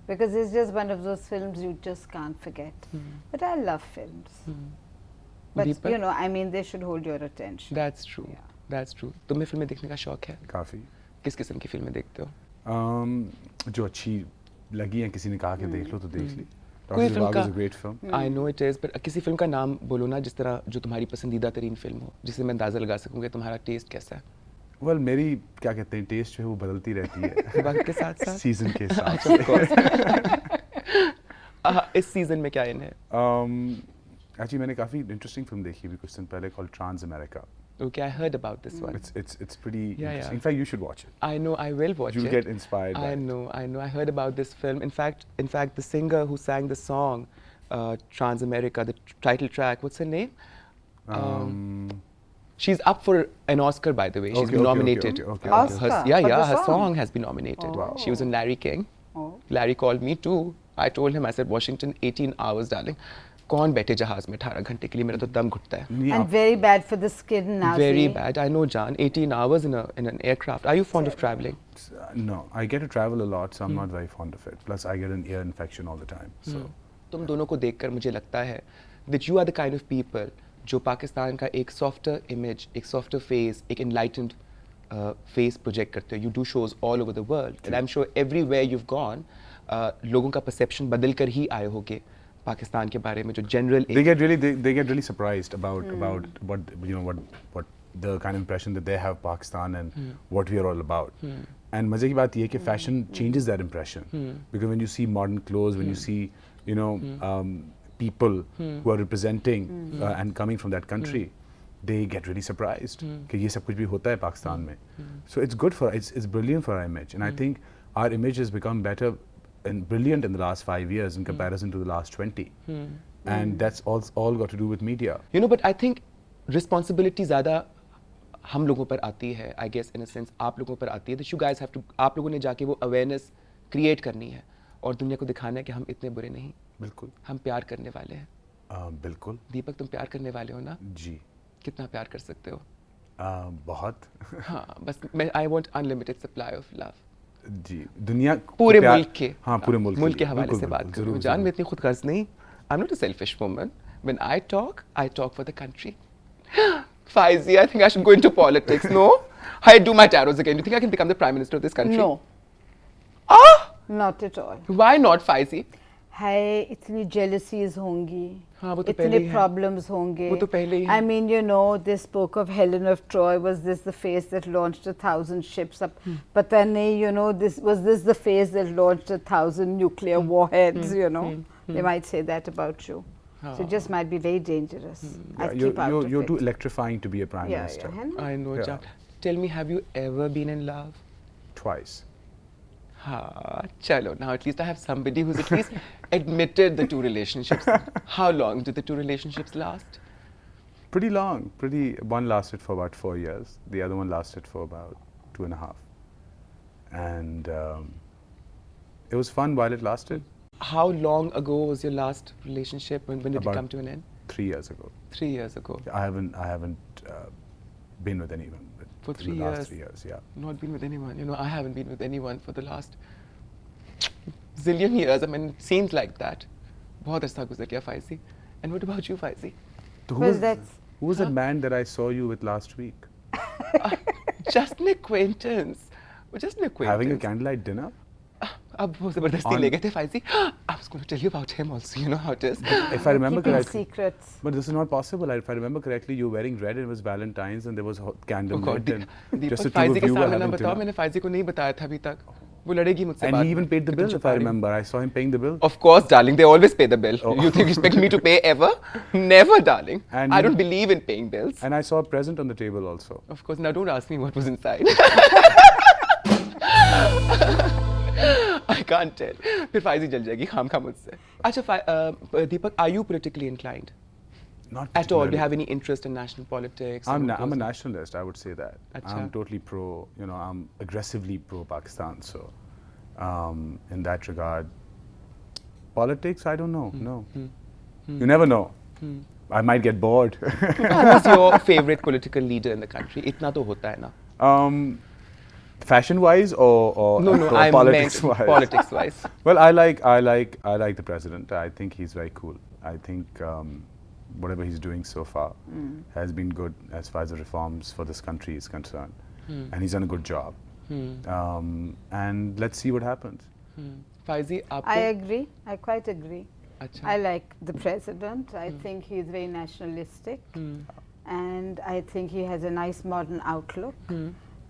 Because it's just one of those films you just can't forget. But I love films. But, Deepak? you know, I mean, they should hold your attention. That's true. Yeah. That's true. तुम्हें फिल्में देखने का शौक है? काफी. किस किस्म की फिल्में देखते हो? जो अच्छी लगी हैं किसी ने कहा कि देख लो तो देख ली. कोई Dr. फिल्म Zhivago का is a great film. I know it is, but किसी फिल्म का नाम बोलो ना जिस तरह जो तुम्हारी पसंदीदा तरीन फिल्म हो, जिससे मैं अंदाजा लगा सकूँ कि तुम्हारा टेस्ट कैसा है. Well, मेरी क्या कहते हैं टेस्ट जो है वो बदलती रहती है वक्त के साथ साथ. सीजन के साथ. इस सीजन में क्या इन है? Actually मैंने काफी इंटरेस्टिंग फिल्म देखी अभी कुछ दिन पहले called Trans America. Okay, I heard about this one. It's pretty Yeah, interesting. yeah. In fact, you should watch it. I know, I will watch You'll it. get inspired by I it. know. I heard about this film. In fact, the singer who sang the song, Trans America, the title track, what's her name? She's up for an Oscar, by the way. She's Okay, been okay, nominated. okay. Oscar for the her song? song has been nominated. Oh. She was in Larry King. Oh. Larry called me too. I told him, I said, Washington, 18 hours, darling. कौन बैठे जहाज में 18 घंटे के लिए? मेरा तो दम घुटता है. नहीं, And आप- very bad for the skin, Nazi. Very bad. I know, Jan. 18 hours in an aircraft. Are you fond of traveling? No, I get to travel a lot, so I'm not very fond of it. Plus, I get an ear infection all the time. So, तुम दोनों को देखकर मुझे लगता है that you are the kind of people जो पाकिस्तान का एक softer image, एक softer face, एक enlightened face project करते हो. You do shows all over the world, and I'm sure everywhere you've gone, लोगों का परसेप्शन बदल कर ही आए होगे पाकिस्तान के बारे में, जो general they get really surprised about what you know what the kind of impression that they have Pakistan and what we are all about. And मजे की बात ये है कि fashion changes that impression because when you see modern clothes, when you see you know people who are representing and coming from that country, they get really surprised कि ये सब कुछ भी होता है पाकिस्तान में. So it's good for it's brilliant for our image, and I think our image has become better and brilliant in the last 5 years in comparison to the last 20. And that's all got to do with media. You know, but I think responsibility ज़्यादा हम लोगों पर आती है, I guess in a sense आप लोगों पर आती है. That you guys have to, आप लोगों ने जाके वो awareness create करनी है और दुनिया को दिखाना है कि हम इतने बुरे नहीं. बिल्कुल. हम प्यार करने वाले हैं. बिल्कुल. दीपक तुम प्यार करने वाले हो ना? जी. कितना प्यार कर सकते हो? बहुत. हाँ, बस मैं I want unlimited supply of love. जी. दुनिया पूरे मुल्क के. हाँ, पूरे मुल्क के हवाले से बात करूँ. जान मैं इतनी खुद गर्ज नहीं. I'm not a selfish woman. When I talk for the country. Faizi, I think I should go into politics. No? I do my tarots again. Do you think I can become the Prime Minister of this country? No. Ah! Not at all. Why not, Faizi? है इतनी jealousies होंगी, हाँ, वो तो पहले इतने ही problems होंगे. वो तो पहले ही है. I mean, you know, they spoke of Helen of Troy. Was this the phase that launched 1,000 ships? Up, पता नहीं, you know, was this the phase that launched 1,000 nuclear warheads? You know, they might say that about you. So it just might be very dangerous. Yeah, you're too electrifying to be a prime minister. Yeah, I know, Yeah. Jack. Tell me, have you ever been in love? Twice. Ha, chalo. Now at least I have somebody who's at least admitted the two relationships. How long did the two relationships last? Pretty long. One lasted for about 4 years. The other one lasted for about 2.5. And it was fun while it lasted. How long ago was your last relationship? When did it About come to an end? 3 years ago. 3 years ago. I haven't been with anyone For in 3 the last years. 3 years. Yeah. Not been with anyone. You know, I haven't been with anyone for the last zillion years. I mean, it seems like that. बहुत अर्सा गुजर गया, Faizi. And what about you, Faizi? So Well, that's- who was that man that I saw you with last week? Just an acquaintance. Just an acquaintance. Having a candlelight dinner? अब वो ज़बरदस्ती ले गए थे, Faizi. I was going to tell you about him also. You know how it is. If I remember keeping correctly. secrets. But this is not possible. If I remember correctly, you were wearing red and it was Valentine's and there was candle Oh God, lit and just Deepak the two Faizi of के you were सामने ना having बताओ, dinner. मैंने Faizi को नहीं बताया था अभी तक. वो लड़ेगी मुझसे And बाद he even में paid the कि तुम bill, if छुपा I रही हो. remember. I saw him paying the bill. Of course, darling. They always pay the bill. Oh. You think you expect me to pay ever? Never, darling. And I you- don't believe in paying bills. And I saw a present on the table also. Of course, now don't ask me what was inside. I can't tell. फिर Faizi जल जाएगी खाम खा मुझसे. अच्छा, Deepak, are you politically inclined? Not At all? Do you particularly. have any interest in national politics? I'm and what a goes on? nationalist, I would say that. Acha. I'm totally pro, I'm aggressively pro-Pakistan. So in that regard, politics, I don't know, no. You never know. I might get bored. Who's your favorite political leader in the country? इतना तो होता है ना. Fashion-wise or No, I politics-wise? meant politics-wise. Well, I like the president. I think he's very cool. I think whatever he's doing so far has been good as far as the reforms for this country is concerned, and he's done a good job. And let's see what happens. Faizi, I आपको? agree. I quite agree. अच्छा. I like the president. I think he's very nationalistic. And I think he has a nice modern outlook.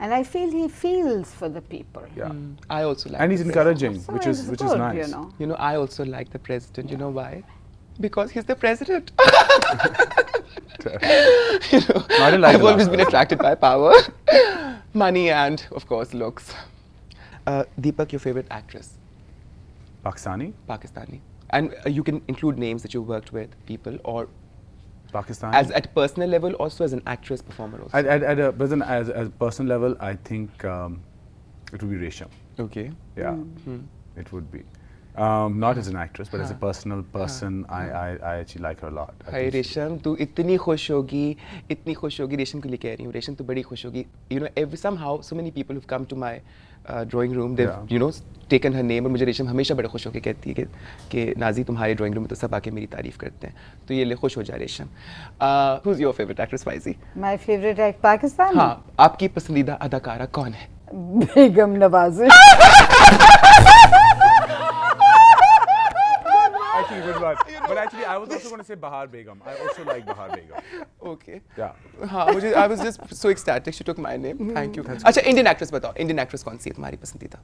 And I feel he feels for the people. Yeah, I also like. and he's the encouraging, So which it's is good, nice. you know. You know, I also like the president. You know why? Because he's the president. You know, I didn't like I've the always last been one. attracted by power, money, and of course looks. Deepak, your favorite actress? Pakistani, Pakistani. And you can include names that you worked with, people, or Pakistani. as at personal level, also as an actress, performer also. As a personal level, I think it would be Resham. Okay. Yeah, it would be. Not as an actress, but as a personal person, I actually like her a lot. I hi think she- रेशम तू इतनी खुश होगी रेशम के लिए कह रही हूँ रेशम तू बड़ी खुश होगी you know somehow so many people who've come to my drawing room they've Yeah. you know taken her name और मुझे रेशम हमेशा बड़ा खुश होकर कहती है कि नाजी तुम्हारे ड्राइंग रूम में तो सब आके मेरी तारीफ करते हैं तो ये ले खुश हो जा रेशम. Who's your favorite actress, Faizi? My favorite act, Pakistan? हाँ, आपकी पसंदीदा अदाकारा कौन है? Begum Nawazish. I was also going to say Bahar Begum. I also like Bahar Begum. Okay. Yeah. हाँ मुझे I was just so ecstatic she took my name. Thank you. अच्छा Indian actress बताओ, इंडियन एक्ट्रेस कौन सी है तुम्हारी पसंदीदा?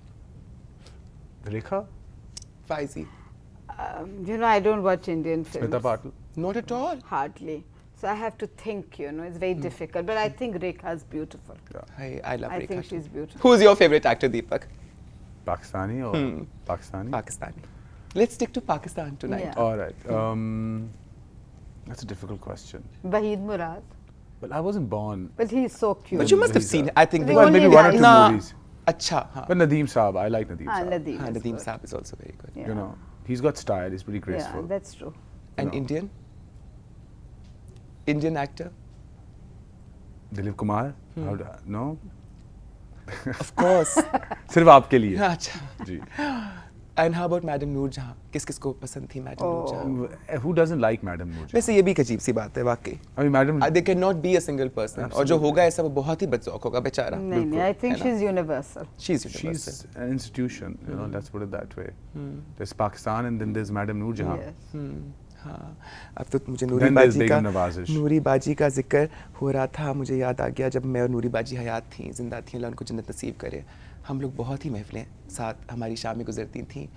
Rekha? फाइजी? You know, I don't watch Indian films. Smita Patil? Not at all. Hardly. So I have to think, you know, it's very difficult. But I think Rekha is beautiful. I love I Rekha think too. she's beautiful. Who's your favorite actor, Deepak? Pakistani or Pakistani? Pakistani. Let's stick to Pakistan tonight. Yeah. All right. That's a difficult question. Bahid Murad. Well, I wasn't born. But he's so cute. But you must have He's seen. a- I think. The Well, only maybe one or two guy. movies. अच्छा हाँ. But Nadeem Saab, I like Nadeem Saab. Nadeem. हाँ, is Nadeem good. Saab is also very good. Yeah. You know, he's got style. He's pretty Yeah, graceful. that's true. And No. Indian? Indian actor? Dilip Kumar? How do no? Of course. सिर्फ आपके लिए. हाँ, अच्छा. जी. And how about Madam Noor Jahan? किस को पसंद थी Madam Noor Jahan? Who doesn't like Madam Noor Jahan? वैसे ये भी एक अजीब सी बात है वाकई. I mean, Madam. There cannot be a single person. और जो होगा ऐसा वो बहुत ही बदज़ौक़ होगा बेचारा. No, I think है ना? she's universal. She's universal. She's an institution. You know, let's put it that way. There's Pakistan and then there's Madam Noor Jahan. Yes. हाँ, अब तो मुझे नूरी Then there's बाजी का Begum Nawazish. नूरी बाजी का जिक्र हो रहा था. मुझे याद आ गया जब मैं और नूरी बाजी हयात थी, जिंदा थी, अल्लाह उनको जन्नत नसीब करे. हम लोग बहुत ही महफिलें साथ हमारी शामें गुजरती थी.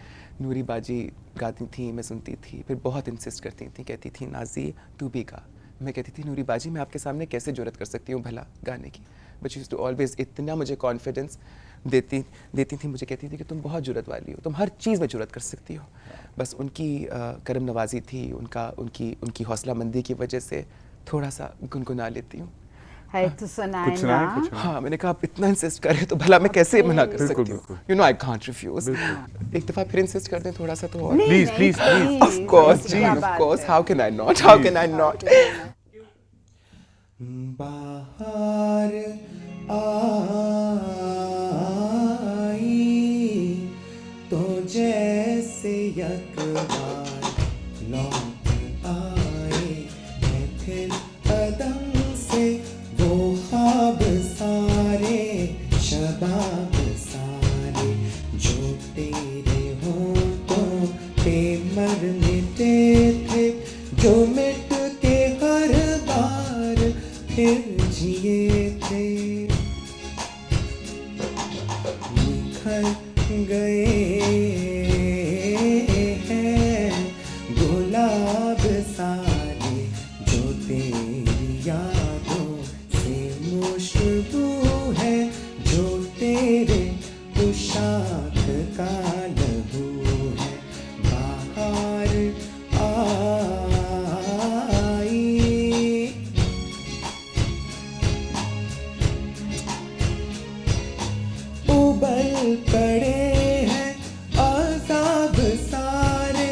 नूरी बाजी गाती थी, मैं सुनती थी, फिर बहुत इंसिस्ट करती थी, कहती थी नाजी तू भी गा. मैं कहती थी नूरी बाजी मैं आपके सामने कैसे जुर्रत कर सकती हूँ भला गाने की. But she used to always इतना मुझे कॉन्फिडेंस देती थी, मुझे कहती थी कि तुम बहुत जुर्रत वाली हो, तुम हर चीज़ में जुर्रत कर सकती हो. बस उनकी करम नवाजी थी, उनकी हौसला मंदी की वजह से थोड़ा सा गुनगुना लेती हूँ. है तो सुनाए कुछ सुनाए, ना. कुछ सुनाए. हाँ मैंने कहा आप इतना इंसिस्ट कर रहे तो भला मैं कैसे मना कर बिल्कुल, सकती हूँ. बिल्कुल. You know I can't refuse. एक दफ़ा फिर इंसिस्ट कर दें थोड़ा सा तो और. नहीं, Please, नहीं, please, please. Of course, जी, क्या of बात course. है. How can I not? How can I not? बाहर आई तो जैसे यकबार लौट आए मैं फिर कदम से वो ख्वाब सारे शबाब सारे जो तेरे होठों पे मर मिटे थे जो मिट के हर बार फिर जिए थे निखर गए हैं गुलाब सारे जो तेरी यादों से मुशबू है जो तेरे पोशाक का लहू है बाहर आई उबल पड़े हैं आज़ाब सारे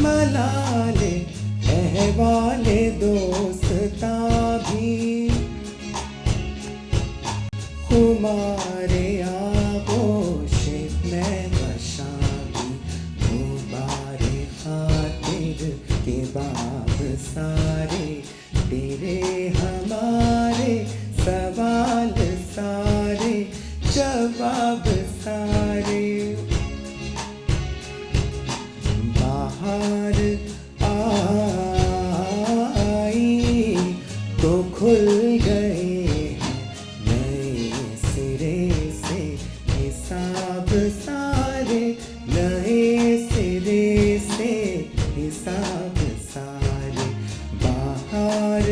मलाले अहवाले दोस्ता भी हमारे आगोश में बशा भी गुबारे खातिर के बाब सारे तेरे हमारे सवाल सारे जवाब सारे बाहर आई तो खुल गए हैं नए सिरे से हिसाब सारे नए सिरे से हिसाब सारे बाहर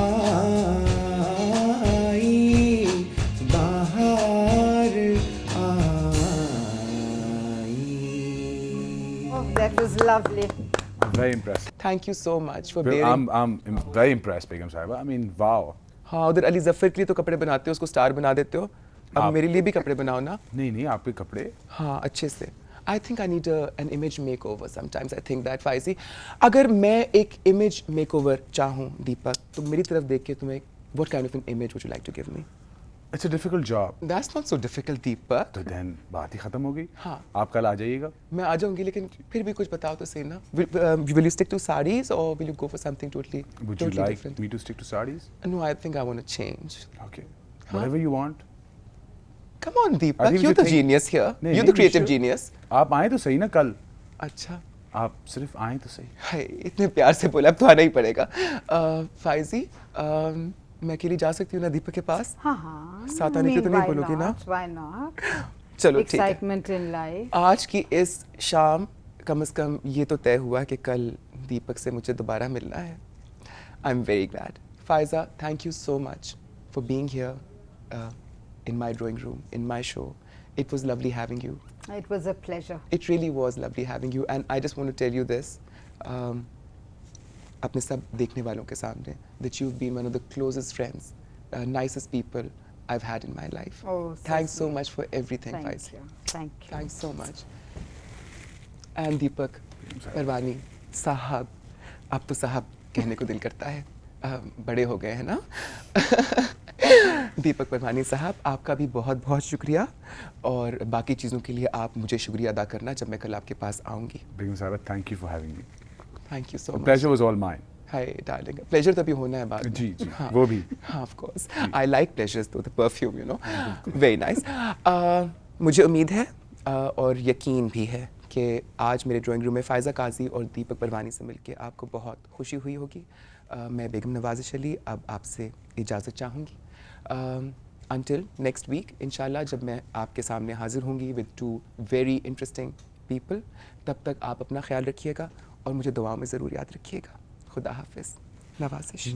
आई बाहर आई Oh, that was lovely. I'm very impressed. Thank you so much for Well, bearing. I'm very impressed, Begum Sahiba. I mean, wow. हाँ उधर अली जफर के लिए तो कपड़े बनाते हो, उसको स्टार बना देते हो. अब आप- मेरे लिए भी कपड़े बनाओ ना. नहीं नहीं आपके कपड़े. हाँ अच्छे से. I think I need an image makeover sometimes. I think that Faizi, अगर मैं एक image makeover चाहूँ दीपक, तो मेरी तरफ देख के तुम्हें what kind of an image would you like to give me? It's a difficult job. That's not so difficult, Deepak. तो then बात ही खत्म हो गई. हाँ. आप कल आ जाइएगा. मैं आ जाऊंगी लेकिन फिर भी कुछ बताओ तो सही ना. Will you stick to sarees or will you go for something totally Would you totally like different? me to stick to sarees? No, I think I want to change. Okay. Huh? Whatever you want. Come on, I Deepak, think you're we the should think- genius here. नहीं, You're नहीं, the creative we should- genius. आप आए तो सही ना कल. अच्छा. आप सिर्फ आएँ तो सही। हाय, इतने प्यार से बोला, अब तो आना ही पड़ेगा। फाइजी, मैं अकेली जा सकती हूँ ना दीपक के पास? हाँ, साथ आने की तो नहीं बोलोगी ना? Why not? चलो ठीक है। Excitement in life. आज की इस शाम कम से कम ये तो तय हुआ कि कल दीपक से मुझे दोबारा मिलना है। I am very glad. Pfizer, thank you so much for being here in my drawing room, in my show. It was lovely having you. It was a pleasure. It really was lovely having you, and I just want to tell you this, अपने सब देखने वालों के सामने, that you've been one of the closest friends, nicest people I've had in my life. Oh, so Thanks so sweet. much for everything, Thank Faiza. you. Thank you. Thanks so much. And Deepak Parwani साहब, अब तो साहब कहने को दिल करता है, बड़े हो गए हैं ना। दीपक परवानी साहब, आपका भी बहुत बहुत शुक्रिया, और बाकी चीज़ों के लिए आप मुझे शुक्रिया अदा करना जब मैं कल आपके पास आऊँगी। Begum Sahiba, thank you for having me. Thank you so The much. pleasure was all mine. Hi darling, pleasure तो अभी होना है बाद में। जी, जी, वो भी। हाँ, of course. I like pleasures too, the perfume, you know. Very nice. मुझे उम्मीद है और यकीन भी है कि आज मेरे ड्राइंग रूम में फ़ायज़ा काजी और दीपक परवानी से मिलके आपको बहुत खुशी हुई होगी। मैं बेगम नवाजिश अली अब आपसे इजाज़त चाहूँगी। Until next week, इंशाल्लाह, जब मैं आपके सामने हाजिर होंगी with two very interesting people, तब तक आप अपना ख्याल रखिएगा और मुझे दुआ में ज़रूर याद रखिएगा। खुदा हाफिज़। नवाजिश।